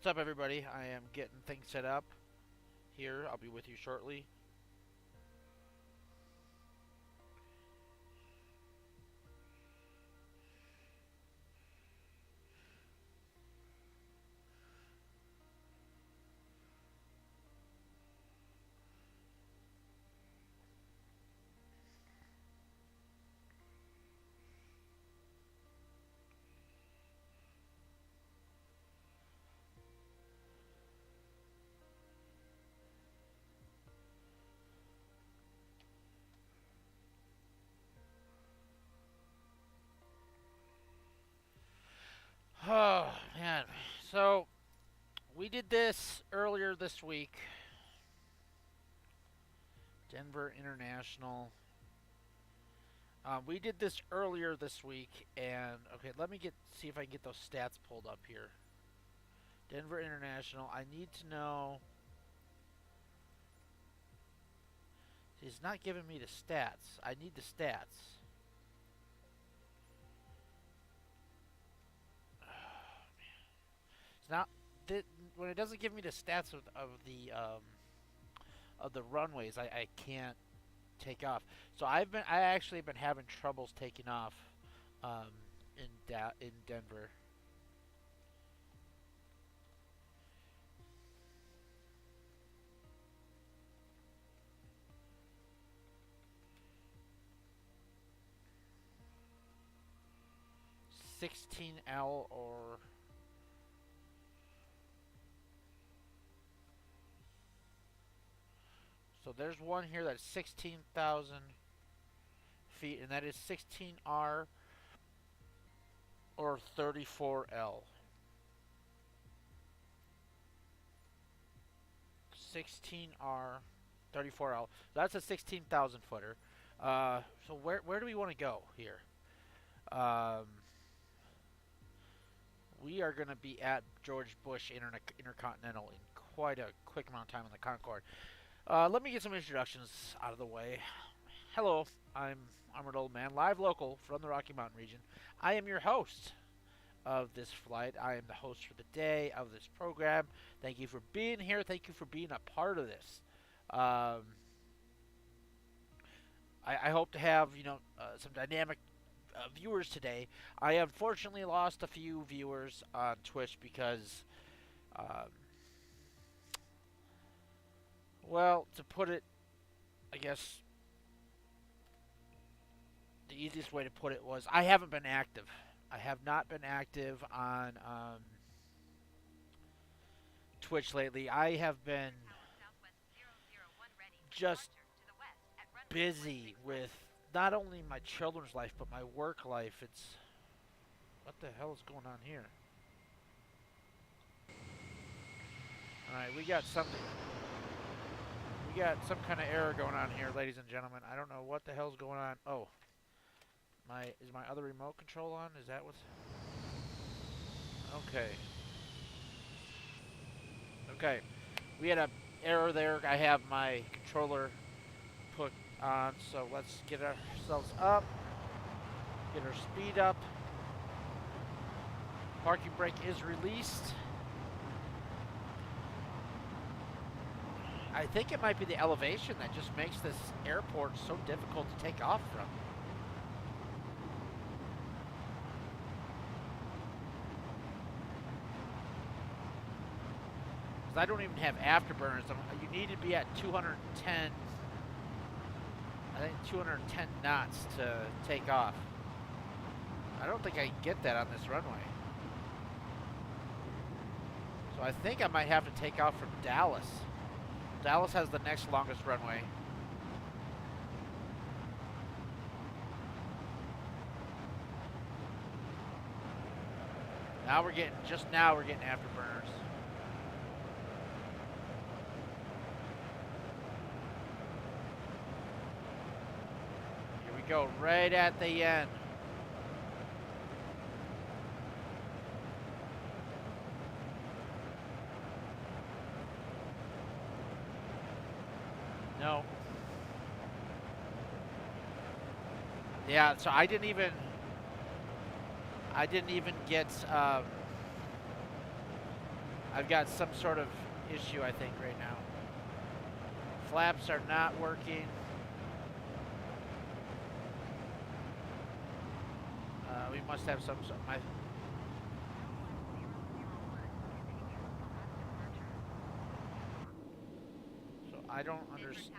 What's up, everybody? I am getting things set up here. I'll be with you shortly. Oh, man. So, we did this earlier this week. Denver International. We did this earlier this week, and okay, let me see if I can get those stats pulled up here. Denver International. I need to know. He's not giving me the stats. I need the stats. It's not when it doesn't give me the stats of the runways. I can't take off. So I actually been having troubles taking off in Denver. $16L or so there's one here that's 16,000 feet, and that is 16R or 34L. 16R, 34L. That's a 16,000 footer. So where do we want to go here? We are going to be at George Bush Intercontinental in quite a quick amount of time on the Concorde. Let me get some introductions out of the way. Hello, I'm Armored Old Man, live local from the Rocky Mountain region. I am your host of this flight. I am the host for the day of this program. Thank you for being here. Thank you for being a part of this. I hope to have some dynamic viewers today. I unfortunately lost a few viewers on Twitch because, well, to put it, I guess the easiest way to put it was I haven't been active. I have not been active on Twitch lately. I have been just busy with not only my children's life but my work life. It's what the hell is going on here? All right, we got something. We got some kind of error going on here, ladies and gentlemen. I don't know what the hell's going on. Oh, is my other remote control on? Is that what's? Okay. Okay, we had an error there. I have my controller put on, so let's get ourselves up, get our speed up. Parking brake is released. I think it might be the elevation that just makes this airport so difficult to take off from. I don't even have afterburners. You need to be at 210, I think 210 knots to take off. I don't think I can get that on this runway. So I think I might have to take off from Dallas. Dallas has the next longest runway. Just now we're getting afterburners. Go right at the end. No. Yeah, so I didn't even get I've got some sort of issue, I think, right now. Flaps are not working. We must have some. So I don't understand.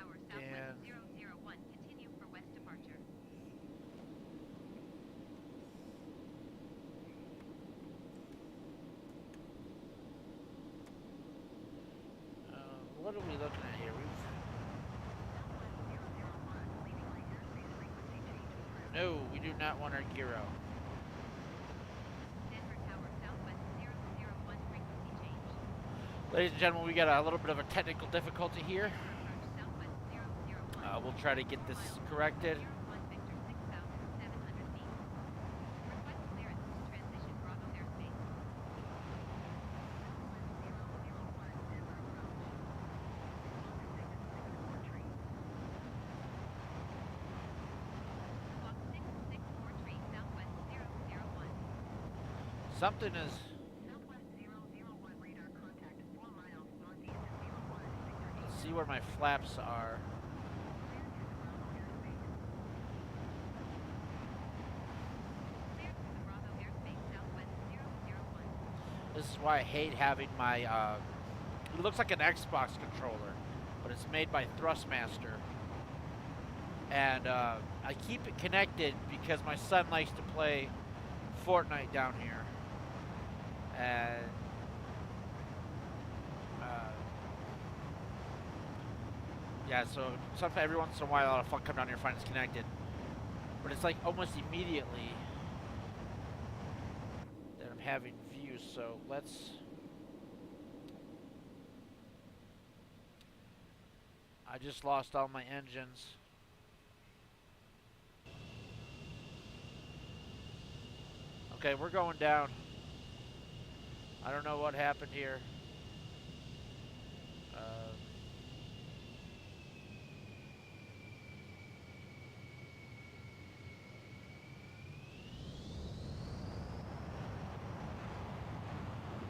What are we looking at here? No, we do not want our gyro. Ladies and gentlemen, we got a little bit of a technical difficulty here. We'll try to get this corrected. Something is... Let's see where my flaps are. This is why I hate having my... it looks like an Xbox controller, but it's made by Thrustmaster. And I keep it connected because my son likes to play Fortnite down here. And yeah, so sometimes every once in a while I'll come down here and find it's connected, but it's like almost immediately that I'm having views. So I just lost all my engines. Okay, we're going down. I don't know what happened here.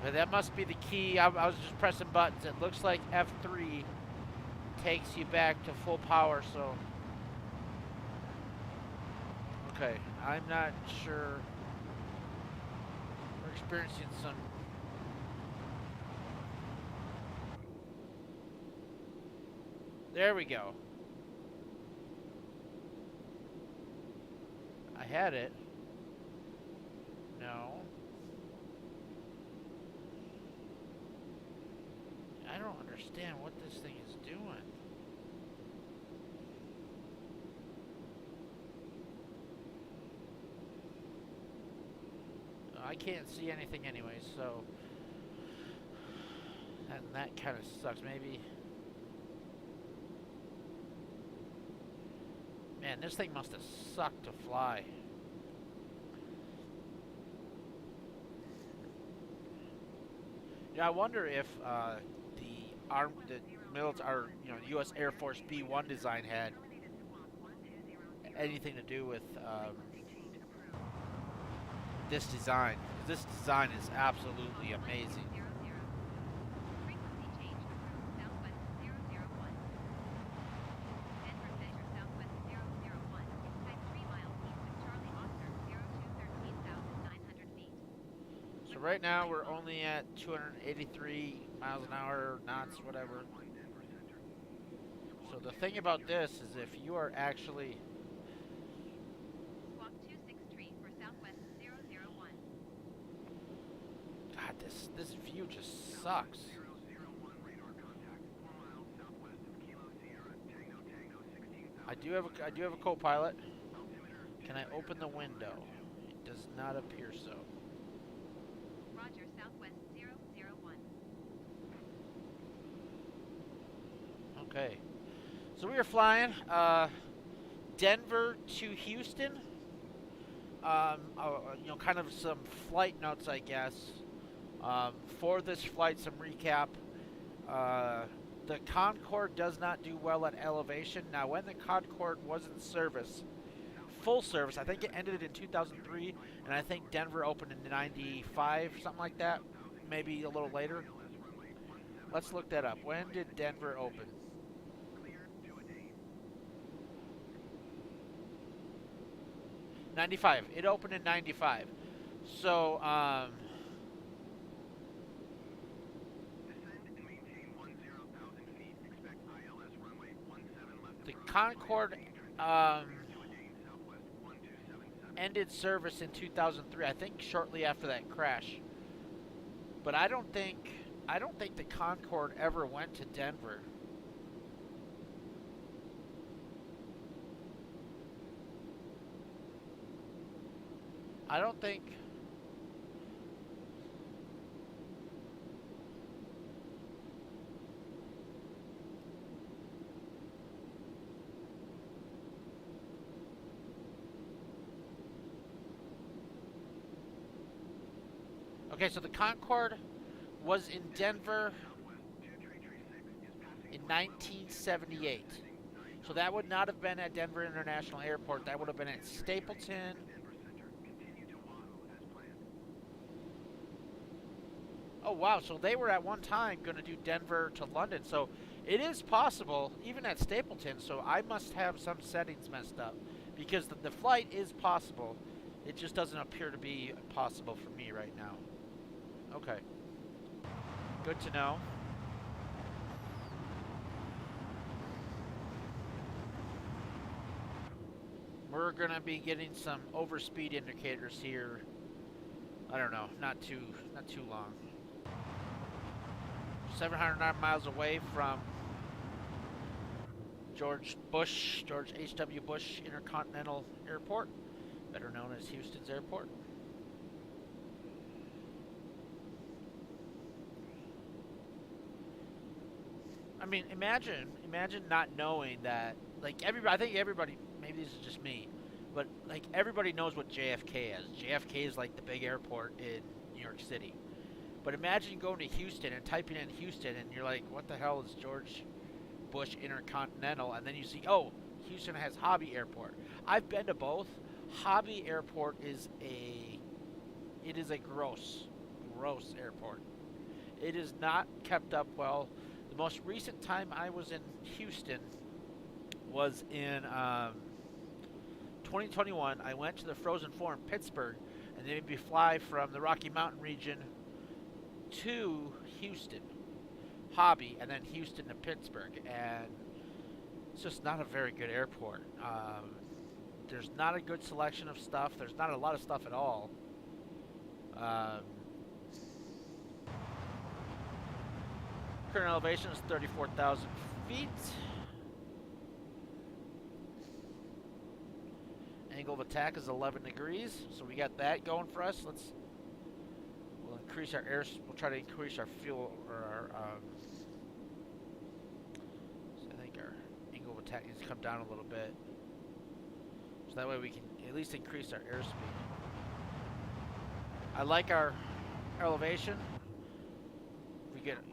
But that must be the key. I was just pressing buttons. It looks like F3 takes you back to full power, so... Okay, I'm not sure. We're experiencing some... There we go. I had it. No. I don't understand what this thing is doing. I can't see anything anyway, so... And that kind of sucks. Maybe... Man, this thing must have sucked to fly. Yeah, I wonder if the military, U.S. Air Force B-1 design had anything to do with this design. This design is absolutely amazing. Right now we're only at 283 miles an hour, knots, whatever. So the thing about this is if you are actually... God, this view just sucks. I do have a co-pilot. Can I open the window? It does not appear so. Okay, so we are flying Denver to Houston. Kind of some flight notes, I guess. For this flight, some recap. The Concorde does not do well at elevation. Now, when the Concorde was in service, full service, I think it ended in 2003, and I think Denver opened in '95, something like that, maybe a little later. Let's look that up. When did Denver open? 95. It opened in 95. So, the Concorde ended service in 2003. I think shortly after that crash. But I don't think the Concorde ever went to Denver. I don't think. Okay, so the Concorde was in Denver in 1978. So that would not have been at Denver International Airport. That would have been at Stapleton. Oh, wow. So they were at one time going to do Denver to London. So it is possible, even at Stapleton. So I must have some settings messed up because the flight is possible. It just doesn't appear to be possible for me right now. Okay. Good to know. We're going to be getting some overspeed indicators here. I don't know, not too long. 709 miles away from George H.W. Bush Intercontinental Airport, better known as Houston's airport. I mean, imagine not knowing that, like, I think everybody, maybe this is just me, but, like, everybody knows what JFK is. JFK is, like, the big airport in New York City. But imagine going to Houston and typing in Houston, and you're like, what the hell is George Bush Intercontinental? And then you see, oh, Houston has Hobby Airport. I've been to both. Hobby Airport is a gross airport. It is not kept up well. The most recent time I was in Houston was in 2021. I went to the Frozen Four in Pittsburgh, and they made me fly from the Rocky Mountain region to Houston, Hobby, and then Houston to Pittsburgh, and it's just not a very good airport. There's not a good selection of stuff. There's not a lot of stuff at all. Current elevation is 34,000 feet. Angle of attack is 11 degrees, so we got that going for us. We'll increase our we'll try to increase our fuel, or our, so I think our angle of attack needs to come down a little bit. So that way we can at least increase our airspeed. I like our elevation.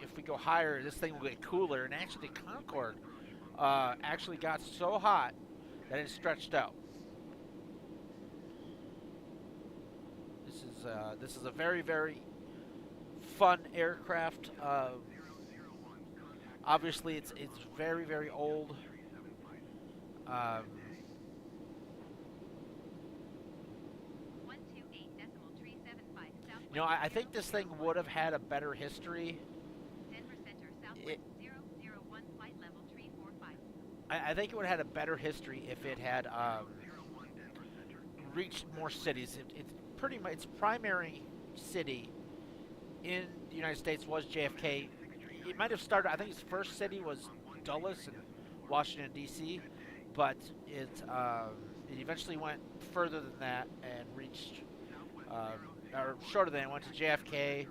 If we go higher, this thing will get cooler. And actually, the Concorde actually got so hot that it stretched out. This is a very, very fun aircraft. Obviously, it's very, very old. You know, I think this thing would have had a better history. I think it would have had a better history if it had reached more cities. It's pretty much its primary city in the United States was JFK. It might have started. I think its first city was Dulles in Washington D.C., but it eventually went further than that and reached, or shorter than it went to JFK.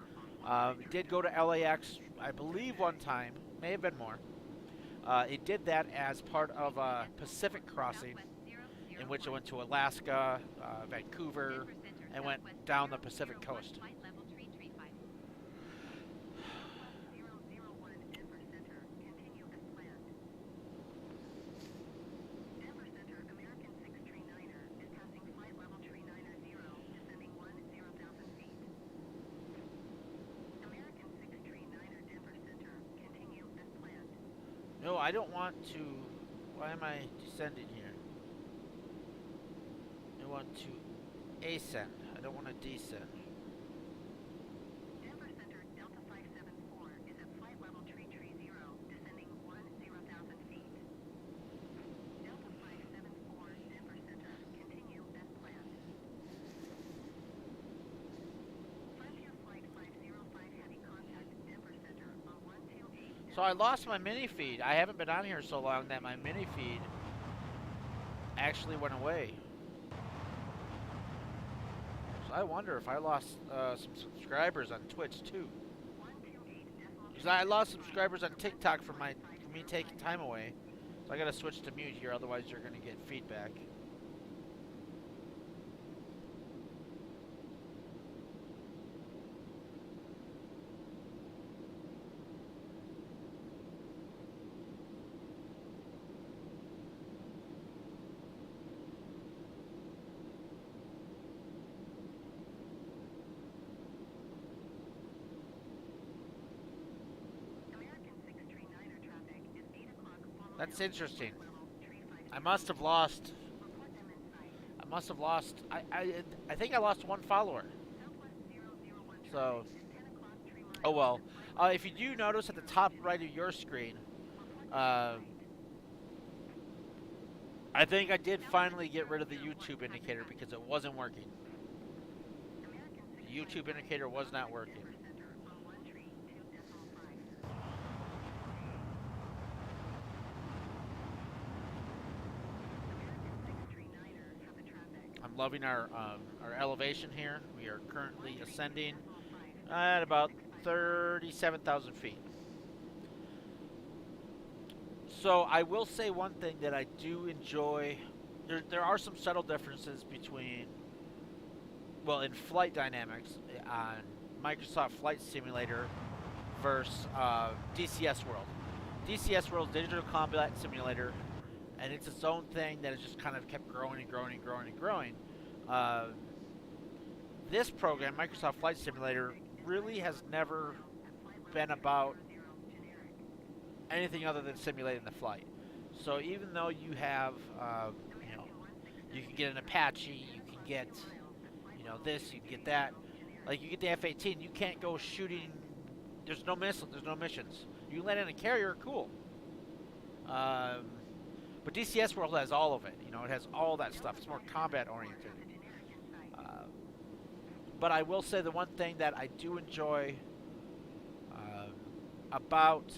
It did go to LAX, I believe, one time. May have been more. It did that as part of a Pacific crossing, in which it went to Alaska, Vancouver, and went down the Pacific coast. I don't want to. Why am I descending here? I want to ascend. I don't want to descend. Denver Center Delta 574 is at flight level 330, descending 10,000 feet. Delta 574 Denver Center, continue as planned. Frontier Flight 505 Heavy contact Denver Center on 128. So I lost my mini feed. I haven't been on here so long that my mini feed actually went away. So I wonder if I lost some subscribers on Twitch too. Because I lost subscribers on TikTok from me taking time away. So I gotta switch to mute here, otherwise you're gonna get feedback. That's interesting. I must have lost. I think I lost one follower. So, oh well. If you do notice at the top right of your screen, I think I did finally get rid of the YouTube indicator because it wasn't working. The YouTube indicator was not working. I'm loving our elevation here. We are currently ascending at about 37,000 feet. So I will say one thing that I do enjoy. There are some subtle differences between, well, in flight dynamics on Microsoft Flight Simulator versus DCS World. DCS World Digital Combat Simulator, and it's its own thing that has just kind of kept growing and growing and growing and growing. This program, Microsoft Flight Simulator, really has never been about anything other than simulating the flight. So even though you have, you can get an Apache, you can get, this, you can get that. Like you get the F-18, you can't go shooting. There's no missiles, there's no missions. You can land in a carrier, cool. But DCS World has all of it. It has all that stuff. It's more combat oriented. But I will say the one thing that I do enjoy about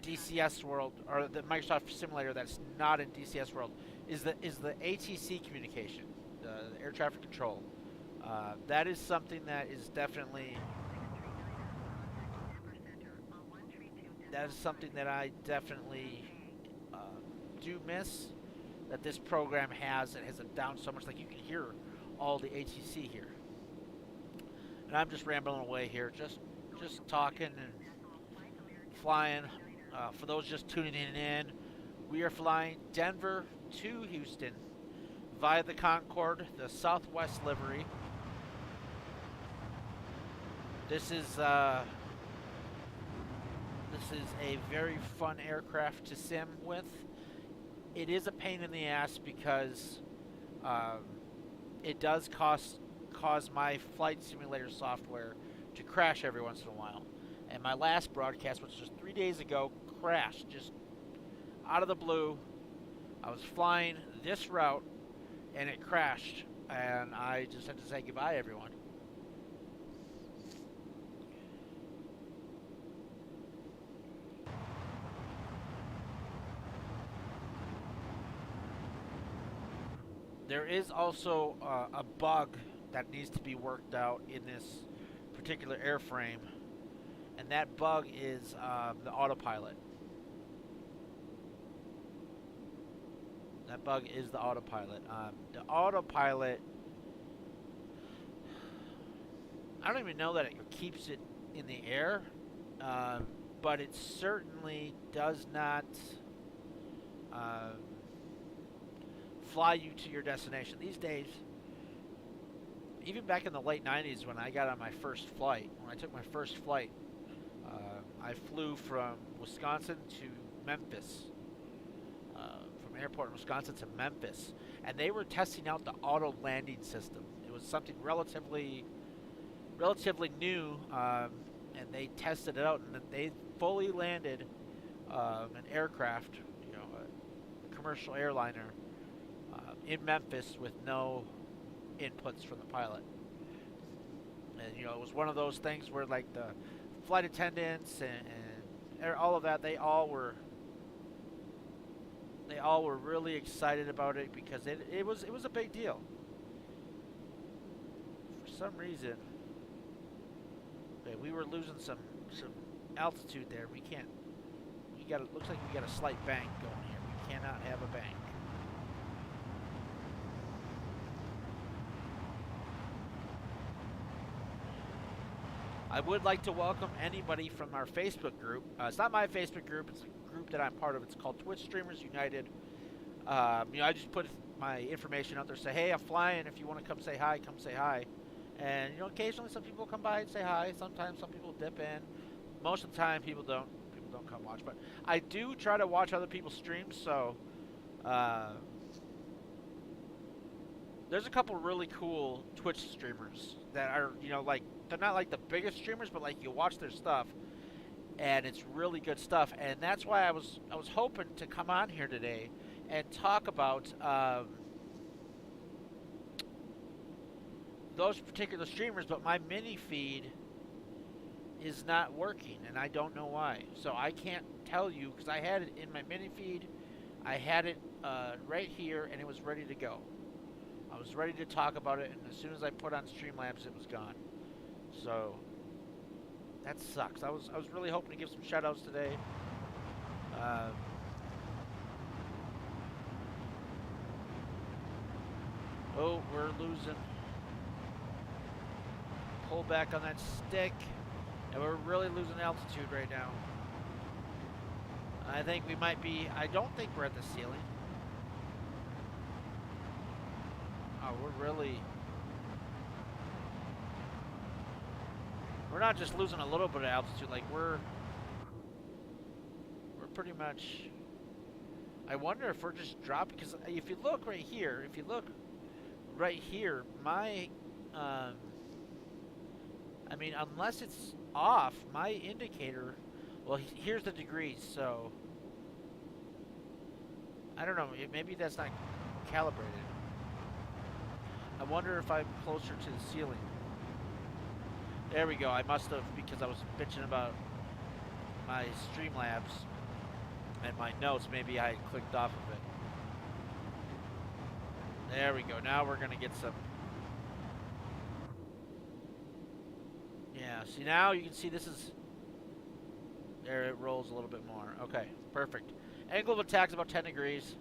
DCS World, or the Microsoft Simulator that's not in DCS World, is the ATC communication, the air traffic control. That is something that is definitely. That is something that I definitely do miss. That this program has. It has it down so much, like you can hear all the ATC here. And I'm just rambling away here, just talking and flying. For those just tuning in, we are flying Denver to Houston via the Concorde, the Southwest livery. This is a very fun aircraft to sim with. It is a pain in the ass because it does cause my flight simulator software to crash every once in a while. And my last broadcast, which was 3 days ago, crashed just out of the blue. I was flying this route and it crashed, and I just had to say goodbye, everyone. There is also a bug that needs to be worked out in this particular airframe, and that bug is the autopilot. That bug is the autopilot. The autopilot, I don't even know that it keeps it in the air, but it certainly does not fly you to your destination. These days, even back in the late 90s when I got on my first flight, when I took my first flight, I flew from Wisconsin to Memphis, from an airport in Wisconsin to Memphis, and they were testing out the auto landing system. It was something relatively new, and they tested it out, and they fully landed an aircraft, a commercial airliner, in Memphis with no inputs from the pilot. And it was one of those things where like the flight attendants and all of that, they all were really excited about it because it was a big deal. For some reason, okay, we were losing some altitude there. We can't. It looks like we got a slight bank going here. We cannot have a bank. I would like to welcome anybody from our Facebook group. It's not my Facebook group. It's a group that I'm part of. It's called Twitch Streamers United. I just put my information out there. Say, hey, I'm flying. If you want to come say hi, come say hi. And occasionally some people come by and say hi. Sometimes some people dip in. Most of the time, people don't come watch. But I do try to watch other people's streams. So there's a couple really cool Twitch streamers that are like. They're not like the biggest streamers, but like you watch their stuff, and it's really good stuff. And that's why I was hoping to come on here today and talk about those particular streamers. But my mini feed is not working, and I don't know why. So I can't tell you because I had it in my mini feed. I had it right here, and it was ready to go. I was ready to talk about it, and as soon as I put on Streamlabs, it was gone. So that sucks. I was really hoping to give some shout outs today. Oh, we're losing. Pull back on that stick. And we're really losing altitude right now. I think we might be. I don't think we're at the ceiling. Oh, we're really. We're not just losing a little bit of altitude, like we're pretty much. I wonder if we're just dropping, because if you look right here, my, I mean, unless it's off, my indicator, well, here's the degrees, so, I don't know, maybe that's not calibrated. I wonder if I'm closer to the ceiling. There we go. I must have, because I was bitching about my Streamlabs and my notes. Maybe I had clicked off of it. There we go. Now we're going to get some. Yeah, see now you can see this is. There it rolls a little bit more. Okay, perfect. Angle of attack is about 10 degrees.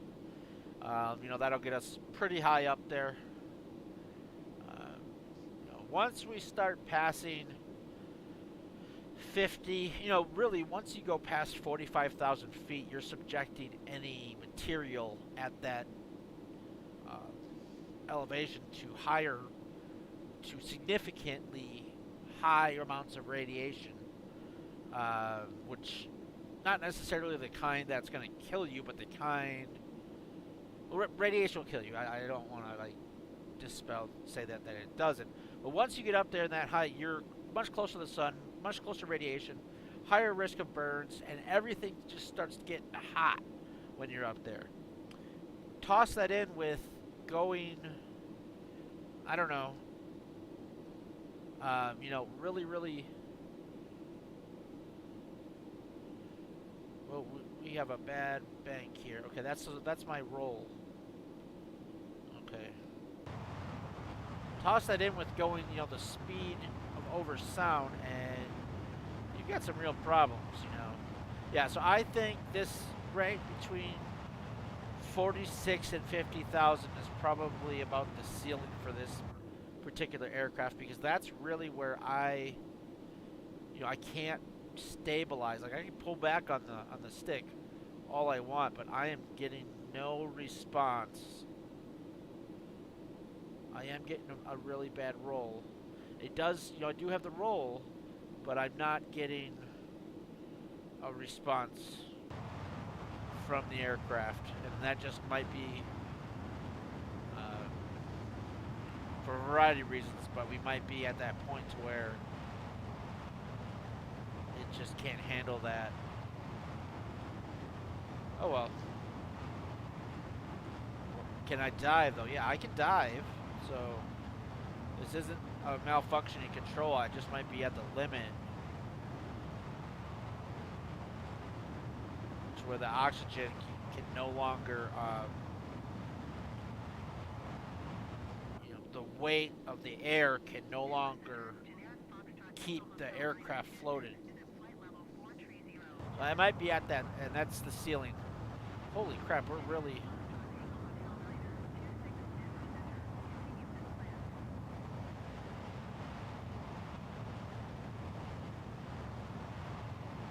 That'll get us pretty high up there. Once we start passing 50, really once you go past 45,000 feet, you're subjecting any material at that elevation to significantly high amounts of radiation, which not necessarily the kind that's going to kill you, but the kind, radiation will kill you. I don't want to say that it doesn't. But once you get up there in that height, you're much closer to the sun, much closer to radiation, higher risk of burns, and everything just starts to get hot when you're up there. Toss that in with going, I don't know, really, really, well, we have a bad bank here. Okay, that's my roll. Okay. Toss that in with going, the speed of over sound, and you've got some real problems, Yeah, so I think this range between 46 and 50,000 is probably about the ceiling for this particular aircraft, because that's really where I can't stabilize. Like I can pull back on the stick all I want, but I am getting no response. I am getting a really bad roll. It does, I do have the roll, but I'm not getting a response from the aircraft, and that just might be for a variety of reasons, but we might be at that point to where it just can't handle that. Oh well. Can I dive though? Yeah, I can dive. So this isn't a malfunctioning control. I just might be at the limit, to where the oxygen can no longer, the weight of the air can no longer keep the aircraft floated. So I might be at that, and that's the ceiling. Holy crap, we're really...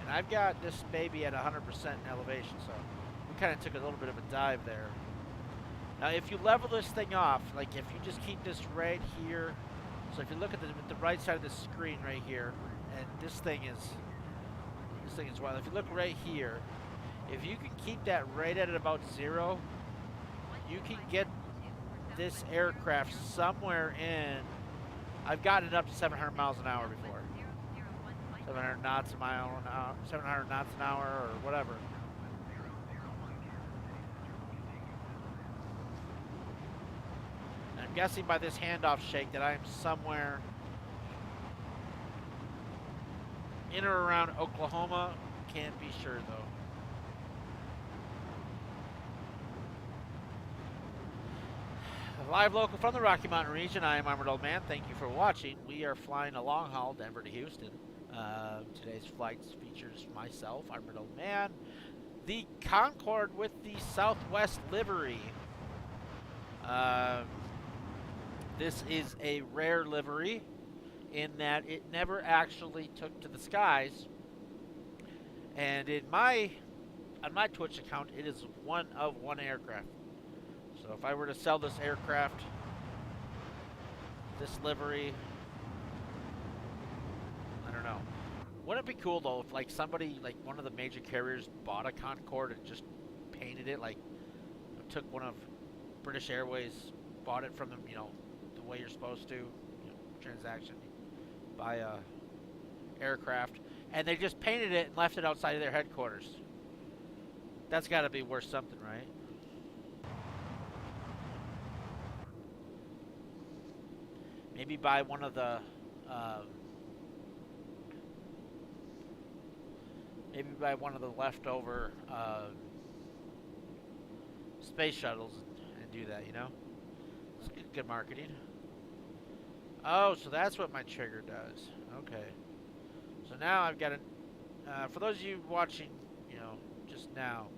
And I've got this baby at 100% in elevation, so we kind of took a little bit of a dive there. Now, if you level this thing off, like if you just keep this right here, so if you look at the right side of the screen right here, and this thing is wild. If you look right here, if you can keep that right at about 0, you can get this aircraft somewhere in. I've gotten it up to 700 miles an hour before. 700 knots a mile an hour, 700 knots an hour, or whatever. And I'm guessing by this handoff shake that I am somewhere in or around Oklahoma. Can't be sure though. Live local from the Rocky Mountain region. I am Armored Old Man. Thank you for watching. We are flying a long haul, Denver to Houston. Today's flights features myself, Armored Old Man, the Concorde with the Southwest livery. This is a rare livery in that it never actually took to the skies. And on my Twitch account, it is one of one aircraft. So if I were to sell this aircraft, this livery, I don't know. Wouldn't it be cool though if like somebody, like one of the major carriers, bought a Concorde and just painted it, like took one of British Airways, bought it from them, the way you're supposed to, transaction, buy a aircraft, and they just painted it and left it outside of their headquarters. That's got to be worth something, right? Maybe buy one of the leftover space shuttles and do that. It's good marketing. Oh, so that's what my trigger does. Okay. So now I've got for those of you watching, just now,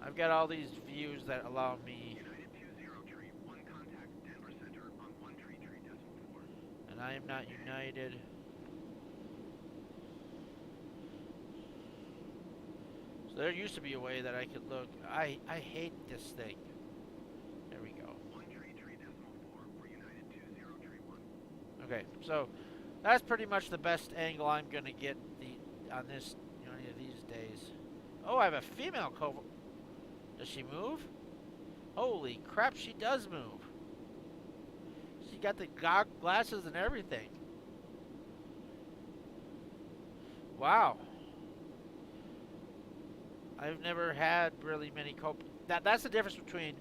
I've got all these views that allow me. And I am not United. So there used to be a way that I could look. I hate this thing. There we go. Okay, so that's pretty much the best angle I'm gonna get on this any of these days. Oh, I have a female co. Does she move? Holy crap, she does move. She got the glasses and everything. Wow. I've never had really many that's the difference between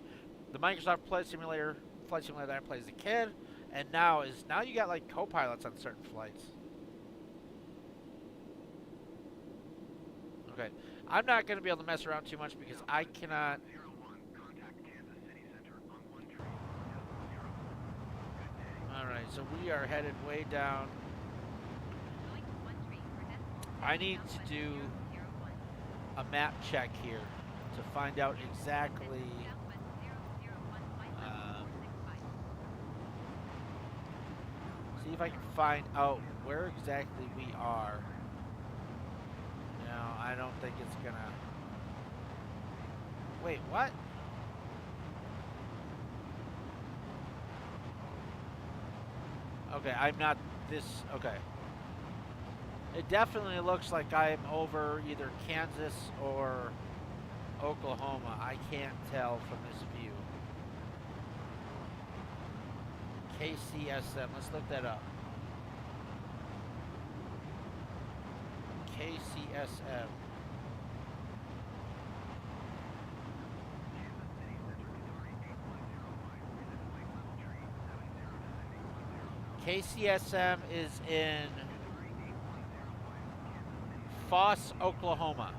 the Microsoft Flight Simulator that I played as a kid, and now you got like co-pilots on certain flights. Okay, I'm not going to be able to mess around too much because I cannot. Alright, so we are headed way down. I need to do a map check here to find out exactly see if I can find out where exactly we are. No, I don't think it's gonna. Wait, what? Okay, I'm not this. Okay. It definitely looks like I'm over either Kansas or Oklahoma. I can't tell from this view. KCSM. Let's look that up. KCSM. KCSM is in Foss, Oklahoma.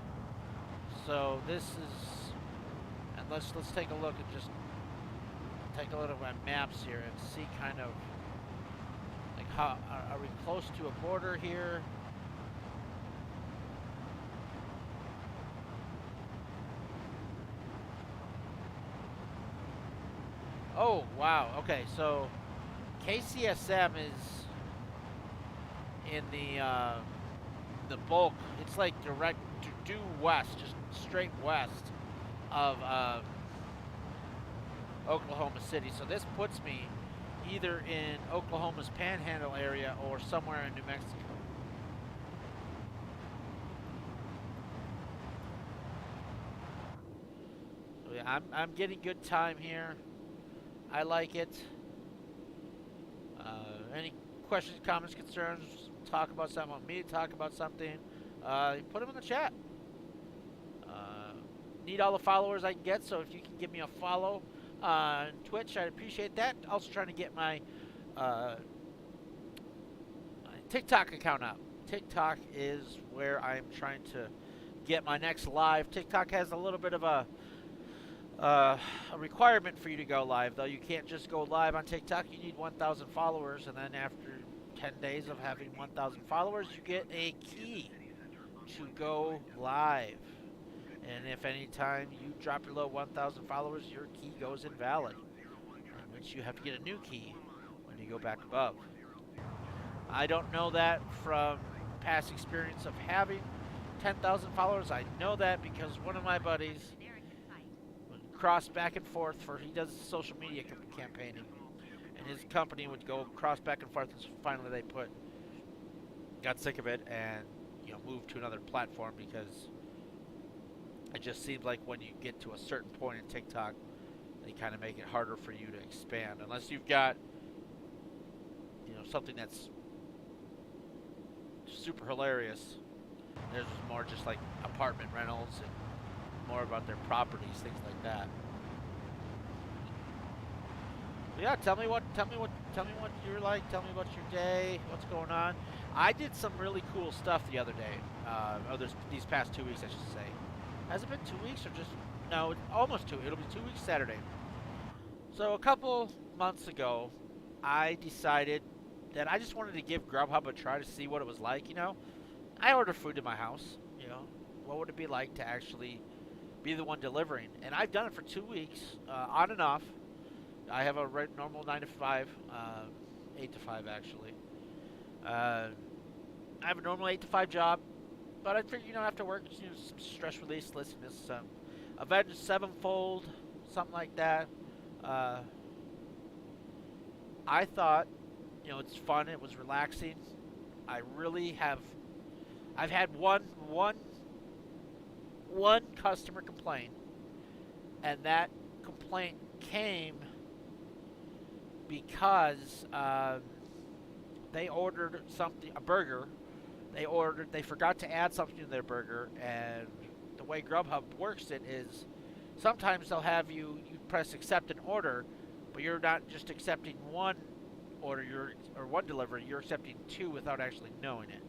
So this is, and let's take a look and just take a look at my maps here and see kind of like how are we close to a border here? Oh wow, okay, so KCSM is in the bulk. It's like direct due west, just straight west of Oklahoma City. So this puts me either in Oklahoma's Panhandle area or somewhere in New Mexico. So yeah, I'm getting good time here. I like it. Any questions, comments, concerns? Talk about something. Want me to talk about something? Put them in the chat. Need all the followers I can get, so if you can give me a follow on Twitch, I'd appreciate that. Also trying to get my TikTok account up. TikTok is where I'm trying to get my next live. TikTok has a little bit of a requirement for you to go live, though. You can't just go live on TikTok. You need 1,000 followers, and then after 10 days of having 1,000 followers, you get a key to go live. And if any time you drop below 1,000 followers, your key goes invalid, in which you have to get a new key when you go back above. I don't know that from past experience of having 10,000 followers. I know that because one of my buddies cross back and forth he does social media campaigning, and his company would go cross back and forth, and finally they got sick of it and moved to another platform because it just seems like when you get to a certain point in TikTok, they kind of make it harder for you to expand unless you've got something that's super hilarious. Theirs was more just like apartment rentals and more about their properties, things like that. But yeah, tell me what you're like. Tell me about your day. What's going on? I did some really cool stuff the other day. These past 2 weeks, I should say. Has it been 2 weeks or just no? Almost two. It'll be 2 weeks Saturday. So a couple months ago, I decided that I just wanted to give Grubhub a try to see what it was like. I order food to my house. What would it be like to actually be the one delivering? And I've done it for 2 weeks, on and off. I have a normal 9 to 5, 8 to 5 actually. I have a normal 8 to 5 job, but I figured, after work, some stress release, listening to some Avenged Sevenfold, something like that. I thought, it's fun. It was relaxing. I've had one customer complain, and that complaint came because they ordered a burger. They forgot to add something to their burger, and the way Grubhub works it is sometimes they'll have you press accept an order, but you're not just accepting one order or one delivery, you're accepting two without actually knowing it.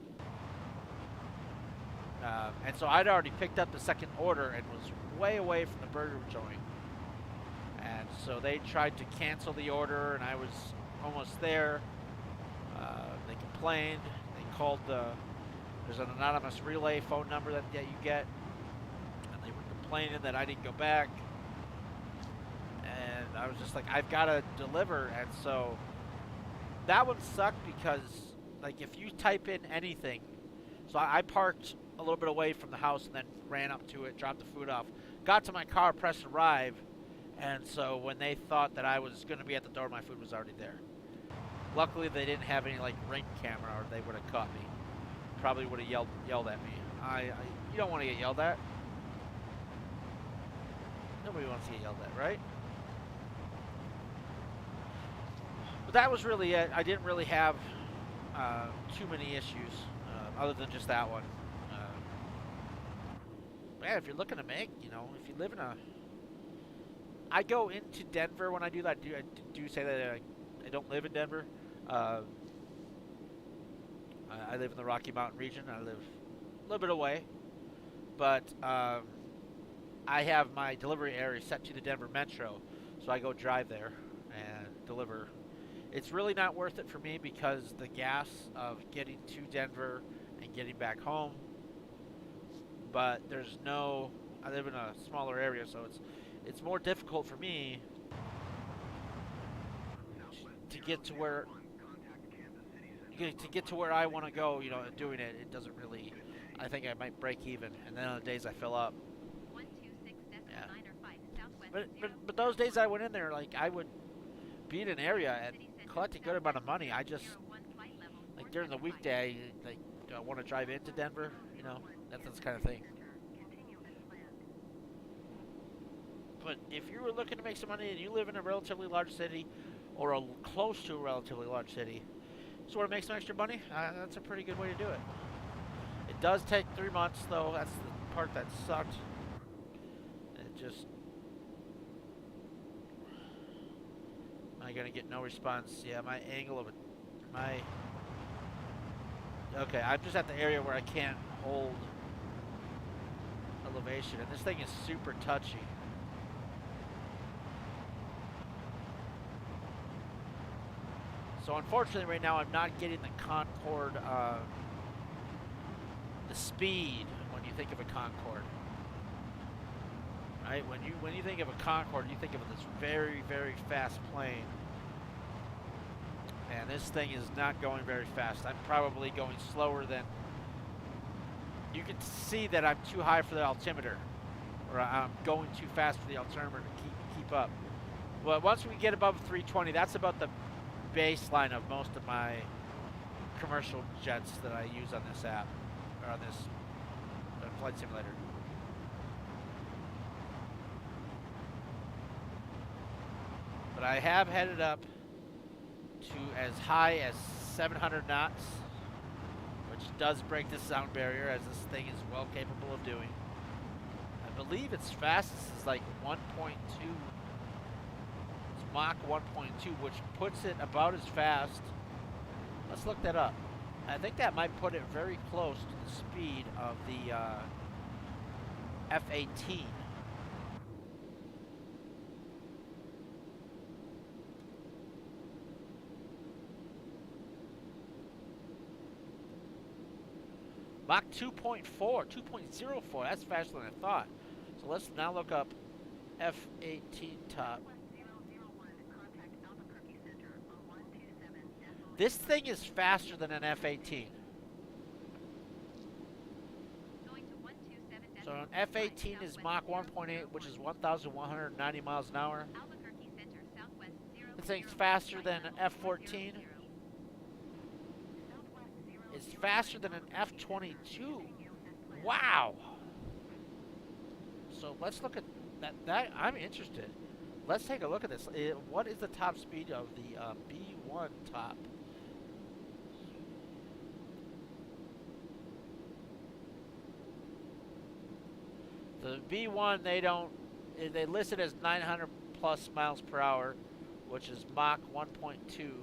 And so I'd already picked up the second order and was way away from the burger joint. And so they tried to cancel the order, and I was almost there. They complained. They called there's an anonymous relay phone number that you get. And they were complaining that I didn't go back. And I was just like, I've got to deliver. And so that one sucked because, if you type in anything, so I parked a little bit away from the house and then ran up to it, dropped the food off, got to my car, pressed arrive, and so when they thought that I was going to be at the door, my food was already there. Luckily, they didn't have any Ring camera, or they would have caught me. probably would have yelled at me. You don't want to get yelled at. Nobody wants to get yelled at, right? But that was really it. I didn't really have too many issues other than just that one. Man, if you're looking to make, if you live in a... I go into Denver when I do that. I do say that I don't live in Denver. I live in the Rocky Mountain region. I live a little bit away. But I have my delivery area set to the Denver Metro. So I go drive there and deliver. It's really not worth it for me because the gas of getting to Denver and getting back home. But there's no... I live in a smaller area, so it's more difficult for me to get to where I want to go. Doing it, it doesn't really. I think I might break even, and then on the days I fill up. Yeah. But those days I went in there, like I would be in an area and collect a good amount of money. I just like during the weekday, like do I want to drive into Denver? That's the kind of thing. But if you were looking to make some money and you live in a relatively large city or close to a relatively large city, so want to make some extra money, that's a pretty good way to do it. It does take 3 months, though. That's the part that sucked. It just... Am I going to get no response? Yeah, my angle of it... Okay, I'm just at the area where I can't hold elevation, and this thing is super touchy. So unfortunately right now I'm not getting the Concorde, the speed when you think of a Concorde. Right? When you think of a Concorde, you think of this very, very fast plane. And this thing is not going very fast. I'm probably going slower than... You can see that I'm too high for the altimeter. Or I'm going too fast for the altimeter to keep up. But once we get above 320, that's about the baseline of most of my commercial jets that I use on this app, or on this flight simulator. But I have headed up to as high as 700 knots, which does break the sound barrier, as this thing is well capable of doing. I believe its fastest is like 1.2. Mach 1.2, which puts it about as fast. Let's look that up. I think that might put it very close to the speed of the F-18. Mach 2.4, 2.04. That's faster than I thought. So let's now look up F-18 top. This thing is faster than an F-18. So an F-18 is Mach 1.8, which is 1,190 miles an hour. This thing's faster than an F-14. It's faster than an F-22. Wow. So let's look at that. I'm interested. Let's take a look at this. What is the top speed of the B-1 top? The B1, they list it as 900 plus miles per hour, which is Mach 1.2.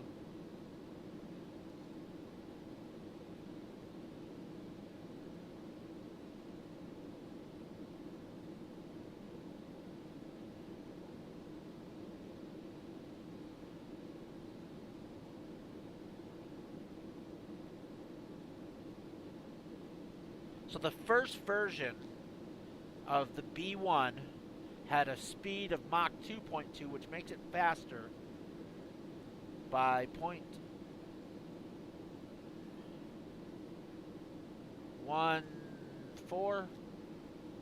So the first version of the B1 had a speed of Mach 2.2, which makes it faster by 0.14,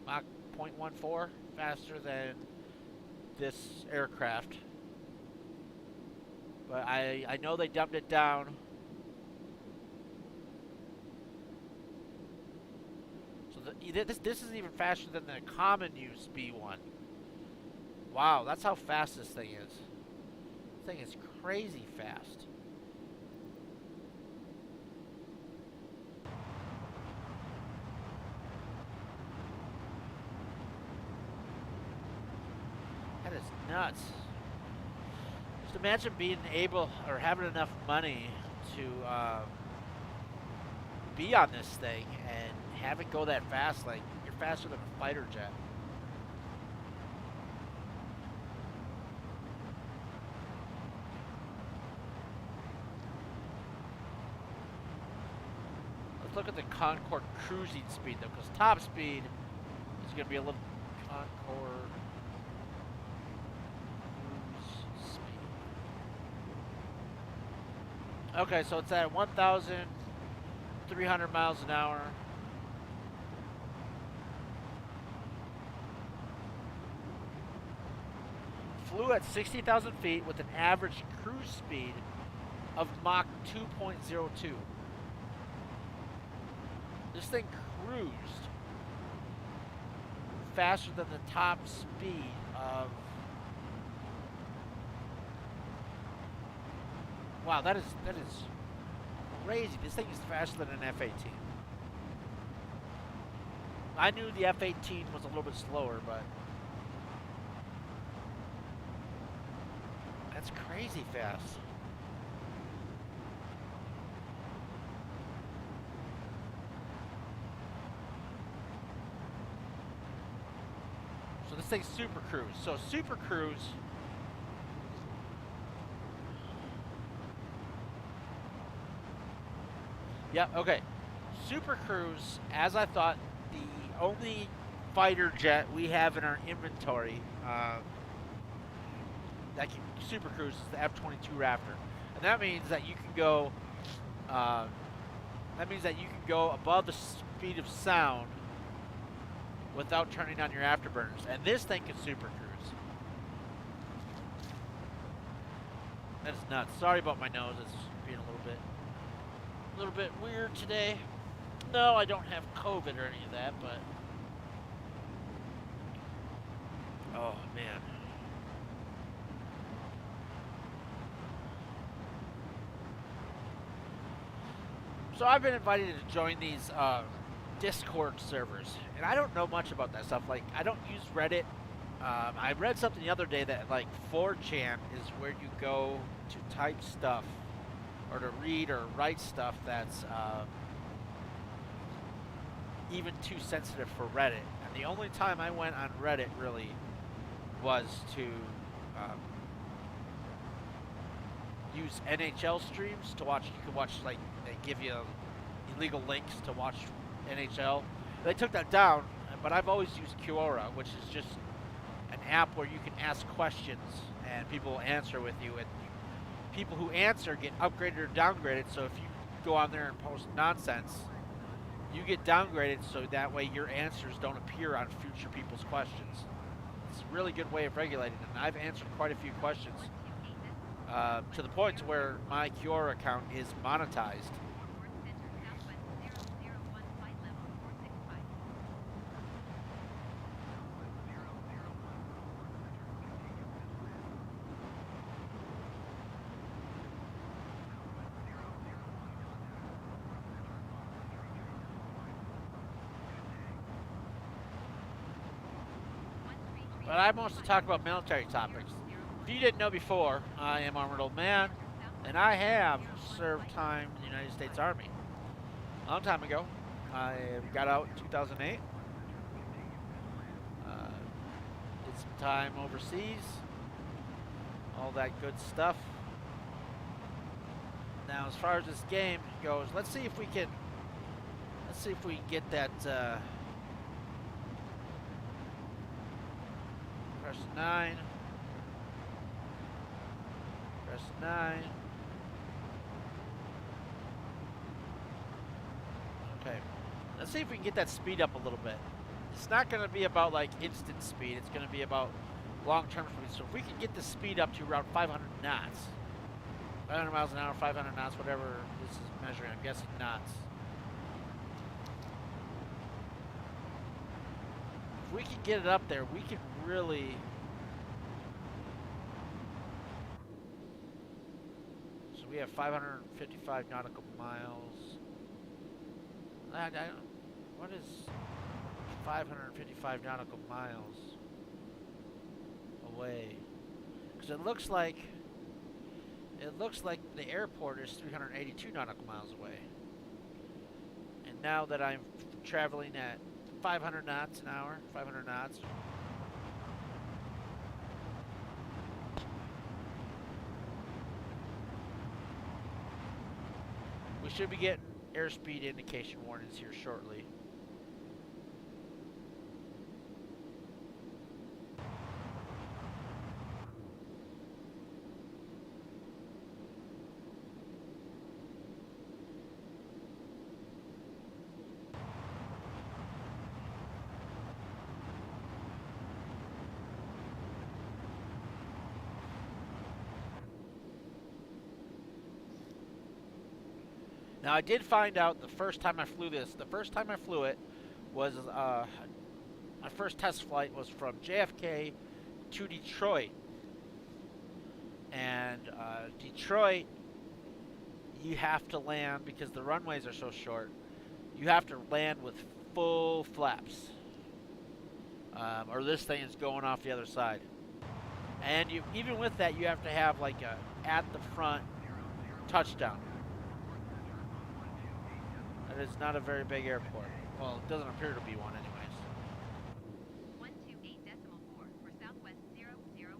Mach 0.14, faster than this aircraft. But I know they dumbed it down This is even faster than the common use B1. Wow, that's how fast this thing is. This thing is crazy fast. That is nuts. Just imagine being able or having enough money to be on this thing and have it go that fast. Like, you're faster than a fighter jet. Let's look at the Concorde cruising speed though, because top speed is going to be a little Concorde cruise speed. Okay, so it's at 1,300 miles an hour. Flew at 60,000 feet with an average cruise speed of Mach 2.02. This thing cruised faster than the top speed of... Wow, that is crazy. This thing is faster than an F-18. I knew the F-18 was a little bit slower, but that's crazy fast. So this thing's Super Cruise. So Super Cruise... Yeah, okay. Super Cruise, as I thought, the only fighter jet we have in our inventory that can Super Cruise is the F-22 Raptor. And that means that you can go above the speed of sound without turning on your afterburners. And this thing can Super Cruise. That is nuts. Sorry about my nose. It's being a little bit weird today. No, I don't have COVID or any of that, but oh man. So I've been invited to join these Discord servers, and I don't know much about that stuff. Like, I don't use Reddit. I read something the other day that like 4chan is where you go to type stuff or to read or write stuff that's even too sensitive for Reddit. And the only time I went on Reddit really was to use NHL streams to watch. You can watch, like, they give you illegal links to watch NHL. They took that down, but I've always used Quora, which is just an app where you can ask questions and people will answer with you, and people who answer get upgraded or downgraded. So if you go on there and post nonsense, you get downgraded, so that way your answers don't appear on future people's questions. It's a really good way of regulating it, and I've answered quite a few questions to the point to where my Quora account is monetized. But I mostly talk about military topics. If you didn't know before, I am Armored Old Man, and I have served time in the United States Army. A long time ago. I got out in 2008. Did some time overseas. All that good stuff. Now, as far as this game goes, let's see if we can get that press 9. Press 9. Okay. Let's see if we can get that speed up a little bit. It's not going to be about like instant speed. It's going to be about long-term speed. So if we can get the speed up to around 500 knots, 500 miles an hour, 500 knots, whatever this is measuring, I'm guessing knots. if we can get it up there, we can really. So we have 555 nautical miles. I don't, what is 555 nautical miles away? Because it looks like the airport is 382 nautical miles away. And now that I'm traveling at 500 knots an hour, 500 knots. We should be getting airspeed indication warnings here shortly. Now I did find out the first time I flew this. The first time I flew it was my first test flight was from JFK to Detroit, and Detroit, you have to land because the runways are so short. You have to land with full flaps, or this thing is going off the other side. And you, even with that, you have to have like a at the front touchdown. It's not a very big airport. Well, it doesn't appear to be one anyways. 128.4 for Southwest 001.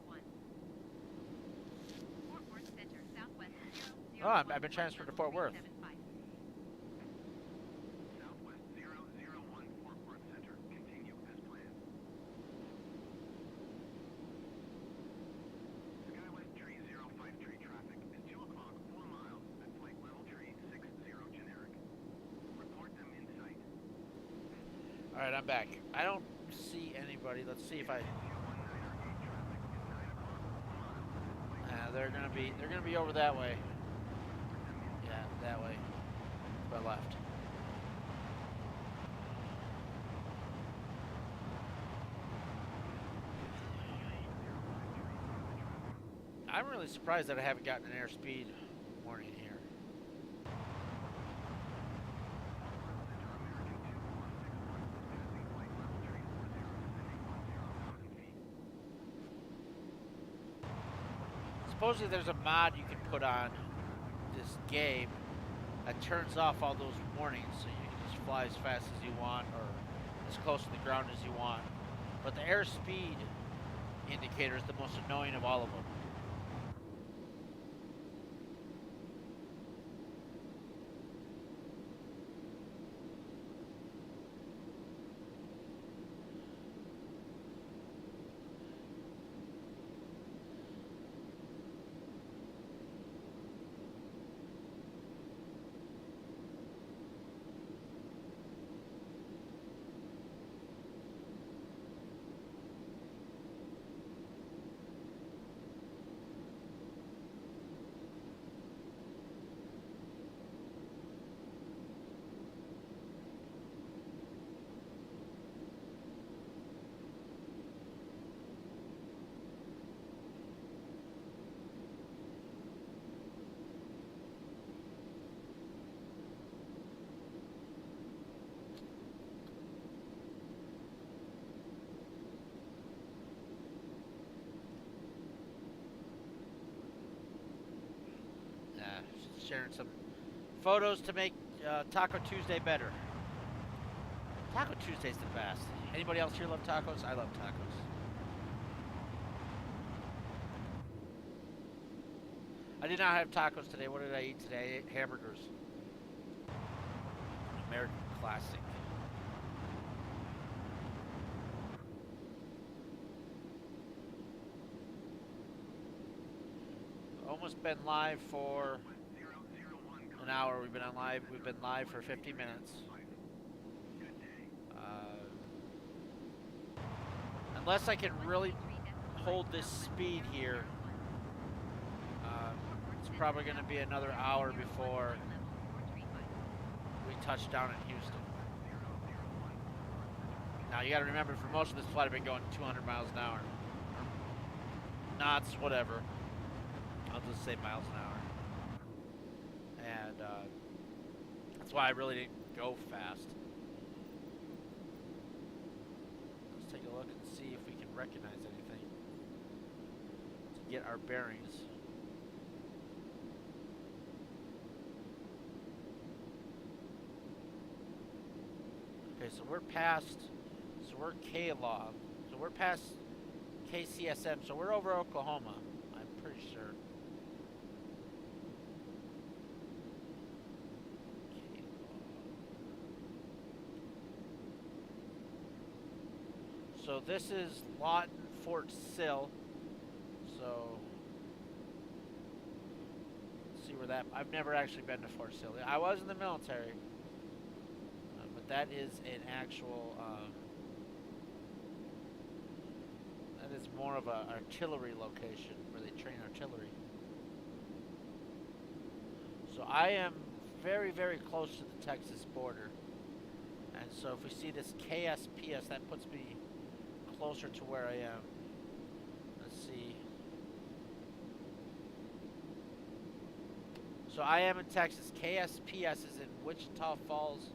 Fort Worth Center, Southwest 001. Oh, I've been transferred to Fort Worth. Southwest 001 Fort Worth Center, continue as planned. Skywest tree 05 tree traffic at 2 o'clock 4 miles at flight level tree 60 generic. Report them in sight. Alright, I'm back. I don't see anybody. Let's see if I. They're gonna be over that way. Yeah, that way. To my left. I'm really surprised that I haven't gotten an airspeed warning here. Supposedly there's a mod you can put on this game that turns off all those warnings so you can just fly as fast as you want or as close to the ground as you want. But the airspeed indicator is the most annoying of all of them. Sharing some photos to make Taco Tuesday better. Taco Tuesday's the best. Anybody else here love tacos? I love tacos. I did not have tacos today. What did I eat today? I ate hamburgers. American classic. Almost been live for an hour. We've been on live. We've been live for 50 minutes. Unless I can really hold this speed here, it's probably going to be another hour before we touch down in Houston. Now you got to remember, for most of this flight, I've been going 200 miles an hour, or knots, whatever. I'll just say miles an hour, and that's why I really didn't go fast. Let's take a look and see if we can recognize anything to get our bearings. Okay, so we're past. So we're K-Log. So we're past KCSM. So we're over Oklahoma. I'm pretty sure. So this is Lawton, Fort Sill. So let's see where that. I've never actually been to Fort Sill. I was in the military, but that is an actual. That is more of an artillery location where they train artillery. So I am very, very close to the Texas border. And so if we see this KSPS, that puts me closer to where I am. Let's see. So I am in Texas. KSPS is in Wichita Falls,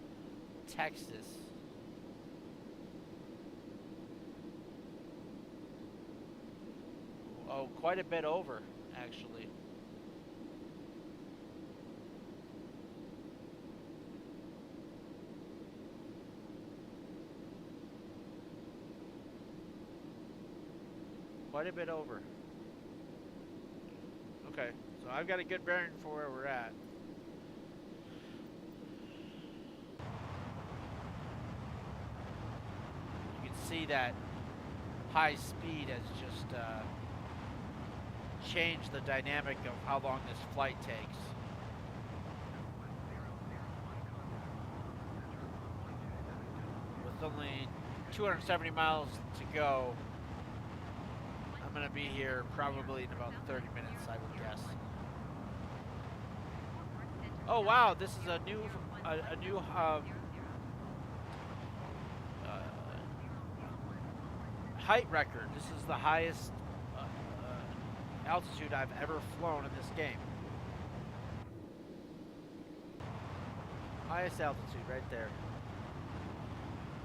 Texas. Oh, quite a bit over, actually. Quite a bit over. Okay, so I've got a good bearing for where we're at. You can see that high speed has just changed the dynamic of how long this flight takes. With only 270 miles to go, I'm going to be here probably in about 30 minutes, I would guess. Oh wow, this is a new height record. This is the highest altitude I've ever flown in this game. Highest altitude right there.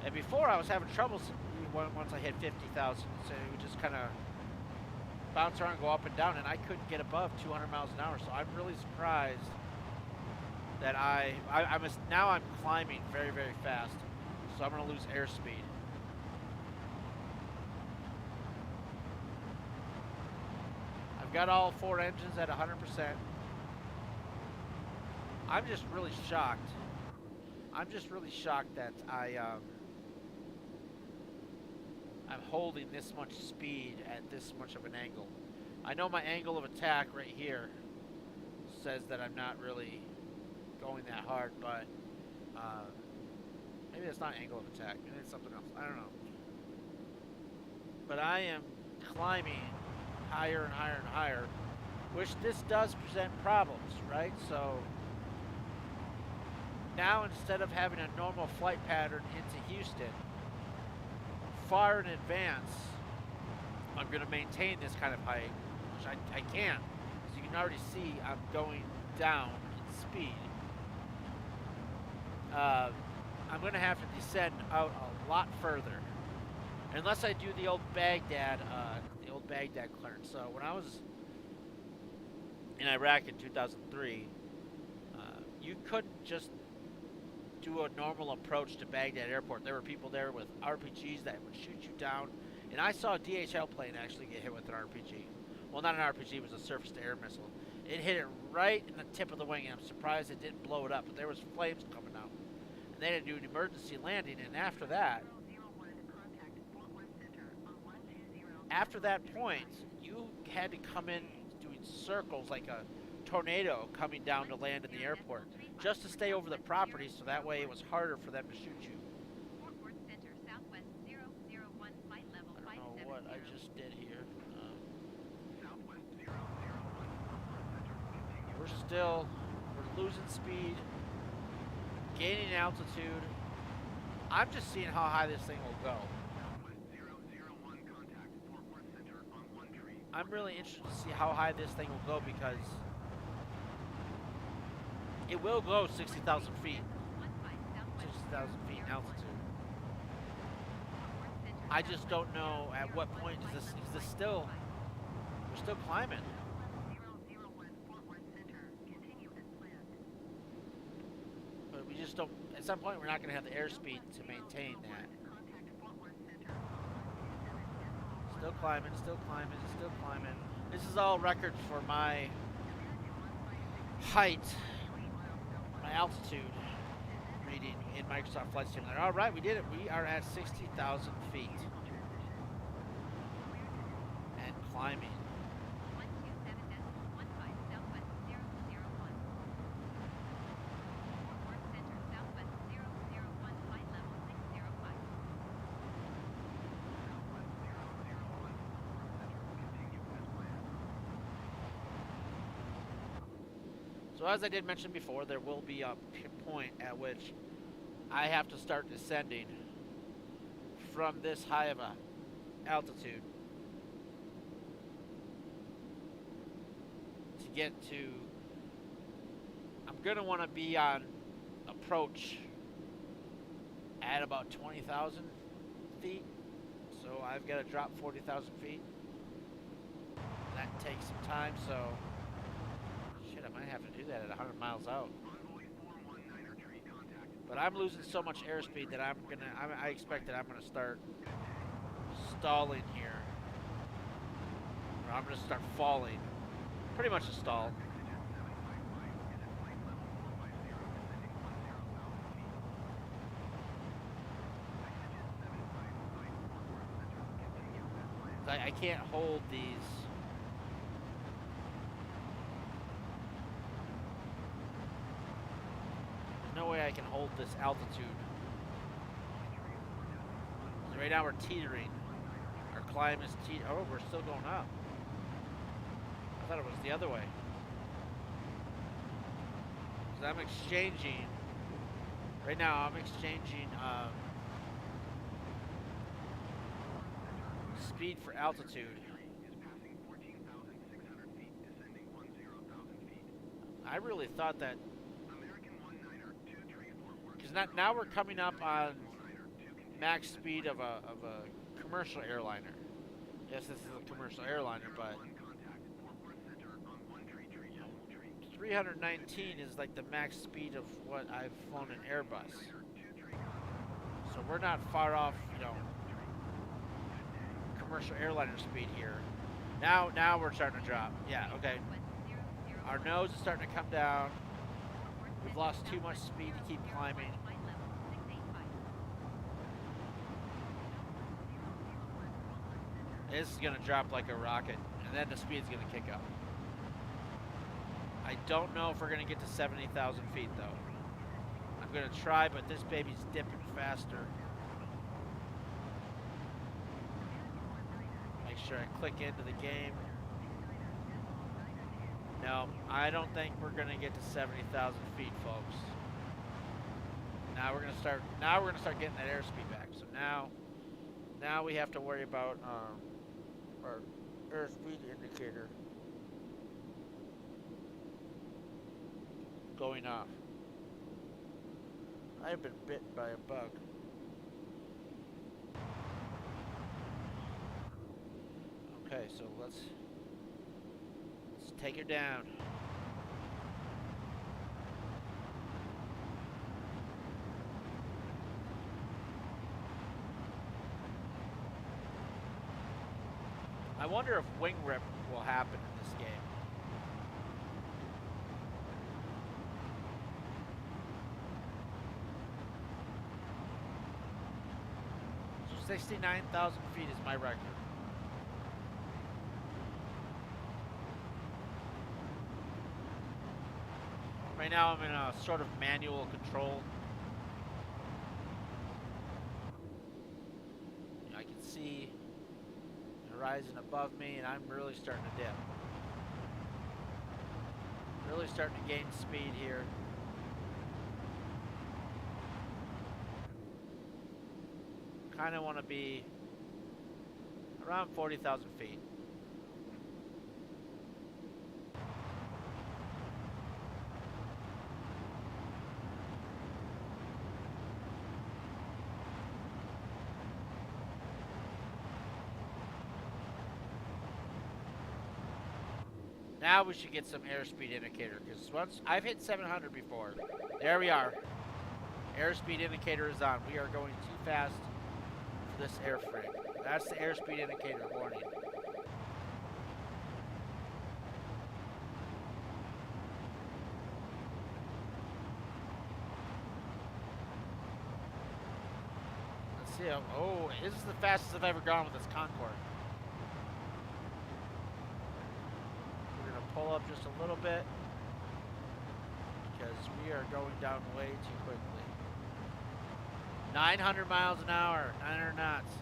And before I was having trouble once I hit 50,000, so it would just kind of bounce around and go up and down, and I couldn't get above 200 miles an hour. So I'm really surprised that now I'm climbing very, very fast. So I'm going to lose airspeed. I've got all 4 engines at 100%. I'm just really shocked. I'm just really shocked that I'm holding this much speed at this much of an angle. I know my angle of attack right here says that I'm not really going that hard, but maybe that's not angle of attack. Maybe it's something else. I don't know. But I am climbing higher and higher and higher, which this does present problems, right? So now instead of having a normal flight pattern into Houston, far in advance, I'm going to maintain this kind of height, which I can't. As you can already see, I'm going down in speed. I'm going to have to descend out a lot further, unless I do the old Baghdad clearance. So when I was in Iraq in 2003, you couldn't just do a normal approach to Baghdad airport. There were people there with RPGs that would shoot you down, and I saw a DHL plane actually get hit with an RPG. Well, not an RPG, it was a surface-to-air missile. It hit it right in the tip of the wing, and I'm surprised it didn't blow it up, but there was flames coming out. And they had to do an emergency landing, and after that point, you had to come in doing circles like a tornado coming down to land in the airport, just to stay over the property, so that way it was harder for them to shoot you. I don't know what I just did here. We're losing speed, gaining altitude. I'm just seeing how high this thing will go. Southwest 001, contact Fort Worth Center on 1 tree. I'm really interested to see how high this thing will go because it will go 60,000 feet. 60,000 feet in altitude. I just don't know at what point is this still, we're still climbing. 001, Fort Worth Center, continue as planned. But we just don't, at some point we're not going to have the airspeed to maintain that. Contact Fort Worth Center on 127.1. Still climbing, still climbing, still climbing. This is all records for my height, my altitude reading in Microsoft Flight Simulator. All right, we did it. We are at 60,000 feet and climbing. 127.15 Southwest 001. Fort Worth Center Southwest 001, flight level 605. Southwest 001, Fort Worth Center, continue as planned. So as I did mention before, there will be a point at which I have to start descending from this high of a altitude to get to, I'm gonna want to be on approach at about 20,000 feet, so I've got to drop 40,000 feet. That takes some time, so shit, I might have to do that at 100 miles out. But I'm losing so much airspeed that I expect that I'm gonna start stalling here. Or I'm gonna start falling. Pretty much a stall. I can't hold these. No way I can hold this altitude. Right now we're teetering. Our climb is oh, we're still going up. I thought it was the other way. Because I'm exchanging. Right now I'm exchanging speed for altitude. I really thought that. Because now we're coming up on max speed of a commercial airliner. Yes, this is a commercial airliner, but 319 is like the max speed of what I've flown in Airbus. So we're not far off, you know, commercial airliner speed here. Now we're starting to drop. Yeah, okay. Our nose is starting to come down. We've lost too much speed to keep climbing. This is going to drop like a rocket, and then the speed's going to kick up. I don't know if we're going to get to 70,000 feet, though. I'm going to try, but this baby's dipping faster. Make sure I click into the game. No, I don't think we're going to get to 70,000 feet, folks. Now we're going to start getting that airspeed back. So now we have to worry about our airspeed indicator going off. I've been bitten by a bug. Okay, so let's take her down. I wonder if wing rip will happen in this game. So 69,000 feet is my record. Right now I'm in a sort of manual control. I can see the horizon above me, and I'm really starting to dip. Really starting to gain speed here. Kind of want to be around 40,000 feet. Now we should get some airspeed indicator, because once I've hit 700 before. There we are. Airspeed indicator is on. We are going too fast for this airframe. That's the airspeed indicator warning. Let's see. Oh, this is the fastest I've ever gone with this Concorde. Pull up just a little bit because we are going down way too quickly. 900 miles an hour, 900 knots.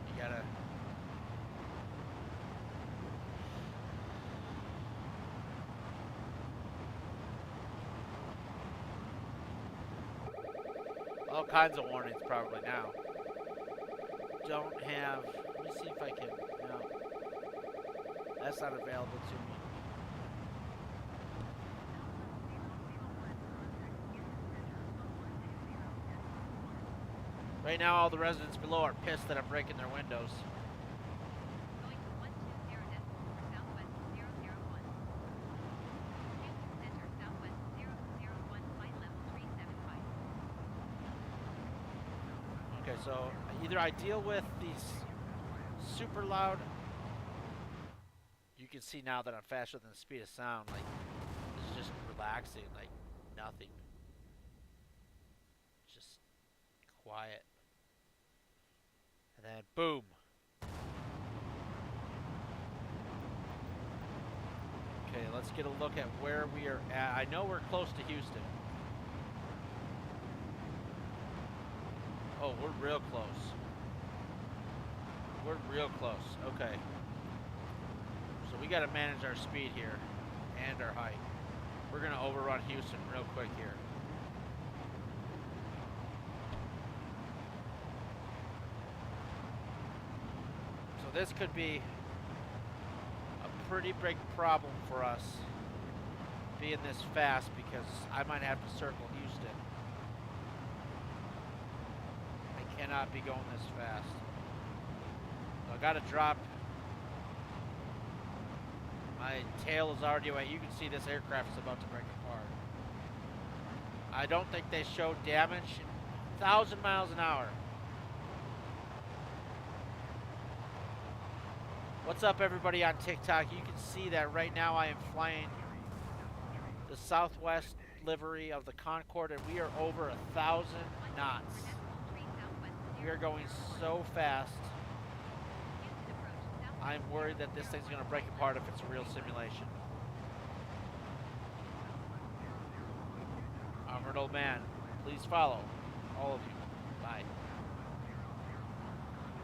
You gotta. All kinds of warnings probably now. Don't have. Let me see if I can. No. That's not available to me. Right now, all the residents below are pissed that I'm breaking their windows. Going to 120 decimal for southwest 001. Houston Center southwest 001 flight level 375. Okay, so either I deal with these super loud. You can see now that I'm faster than the speed of sound. Like, it's just relaxing, like nothing. Just quiet. And then boom. Okay, let's get a look at where we are at. I know we're close to Houston. Oh, we're real close. We're real close. Okay. So we got to manage our speed here and our height. We're going to overrun Houston real quick here. So this could be a pretty big problem for us being this fast, because I might have to circle Houston. I cannot be going this fast. So I got to drop. My tail is already away. You can see this aircraft is about to break apart. I don't think they showed damage. 1,000 miles an hour. What's up, everybody on TikTok? You can see that right now I am flying the Southwest livery of the Concorde, and we are over 1,000 knots. We are going so fast. I'm worried that this thing's going to break apart if it's a real simulation. Armored Old Man, please follow. All of you. Bye.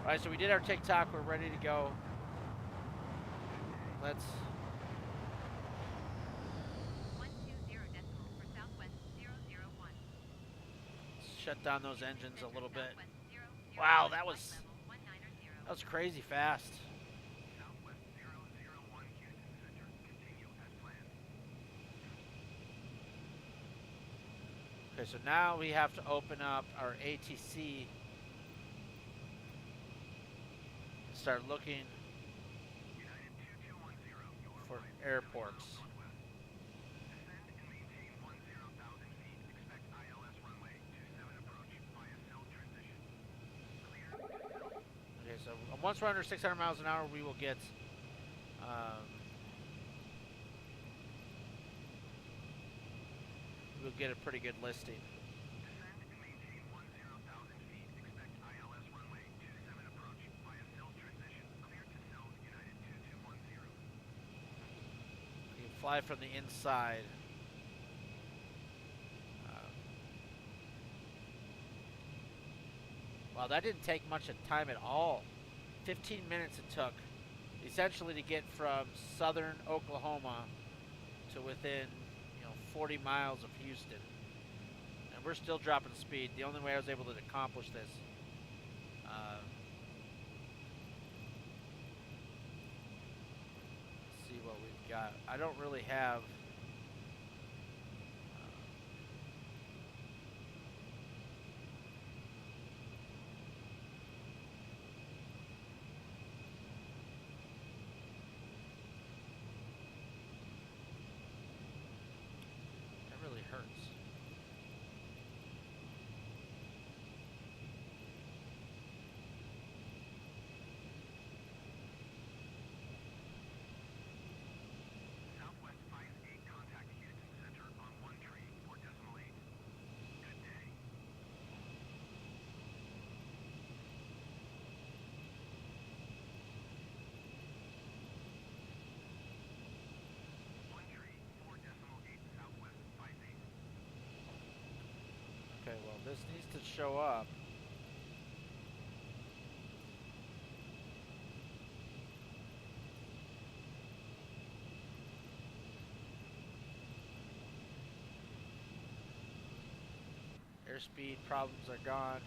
Alright, so we did our TikTok. We're ready to go. Let's... 120 decimal for southwest 001. shut down those engines a little bit. Southwest 001 Wow, that was... flight level 190. that was crazy fast. Southwest 001 Houston Center. Continue as planned. Okay, so now we have to open up our ATC. Start looking United 2210. for airports. Descend and maintain 10,000 feet. Expect ILS runway 27 approach via cell transition. Clear to cell. Okay, so once we're under 600 miles an hour, we will get we'll get a pretty good listing. Descend and maintain 10,000 feet. Expect ILS runway 27 approach via cell transition. Clear to cell United 2210. You can fly from the inside. Wow, that didn't take much of time at all. 15 minutes it took essentially to get from southern Oklahoma to within 40 miles of Houston, and we're still dropping speed. The only way I was able to accomplish this, uh, let's see what we've got. I don't really have. That really hurts. Southwest 58, contact Houston Center on 1 tree, 4 decimal 8. Good day. One tree, 4 decimal 8, Southwest 58. Okay, well, this needs to show up. Airspeed problems are gone.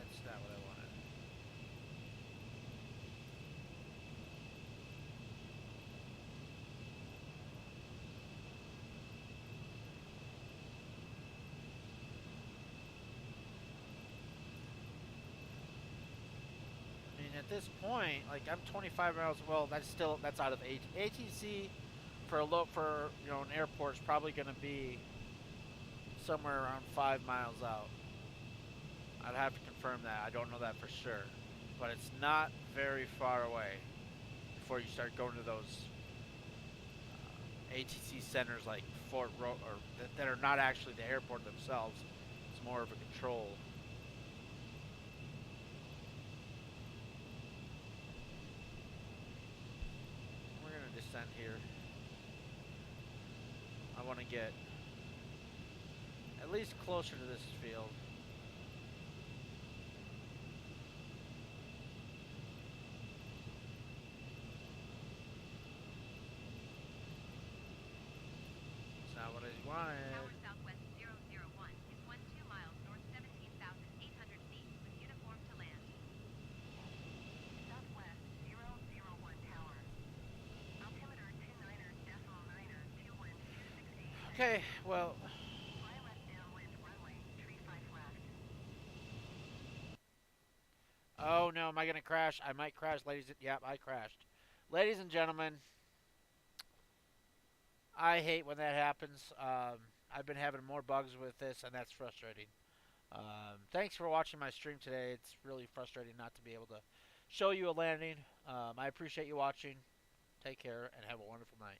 That's not what I wanted. I mean, at this point, like I'm 25 miles. Well, that's out of ATC for a for an airport is probably going to be somewhere around 5 miles out. I'd have to confirm that. I don't know that for sure, but it's not very far away before you start going to those ATC centers like Fort or that are not actually the airport themselves. It's more of a control. We're gonna descend here. I want to get at least closer to this field. It's not what I wanted. Tower Southwest 001 is 12 miles north 17,800 feet with uniform to land. Southwest 001 Tower. Altimeter 29er decimal 9er 2 wind 260. Okay, well, Fly left downwind runway 35 left. oh no, am I gonna crash? I might crash, ladies. Yep, I crashed. Ladies and gentlemen, I hate when that happens. I've been having more bugs with this, and that's frustrating. Thanks for watching my stream today. It's really frustrating not to be able to show you a landing. I appreciate you watching. Take care and have a wonderful night.